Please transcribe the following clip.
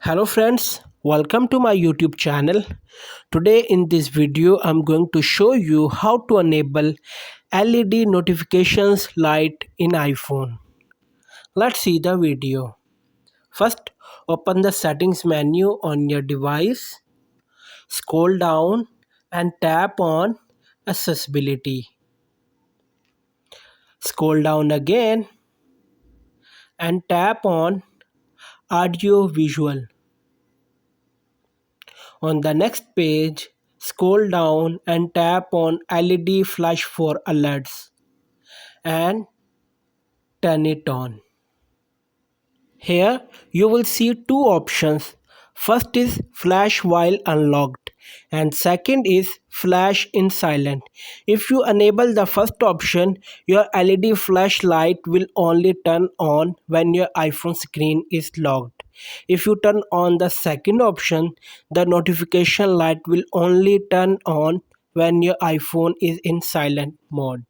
Hello friends, welcome to my YouTube channel. Today in this video I'm going to show you how to enable LED notifications light in iPhone. Let's see the video. First, open the settings menu on your device. Scroll down and tap on accessibility. Scroll down again and tap on audio visual. On the next page, scroll down and tap on LED flash for alerts and turn it on. Here you will see two options. First is flash while unlocked and second is flash in silent. If you enable the first option, your LED flashlight will only turn on when your iPhone screen is locked. If you turn on the second option, the notification light will only turn on when your iPhone is in silent mode.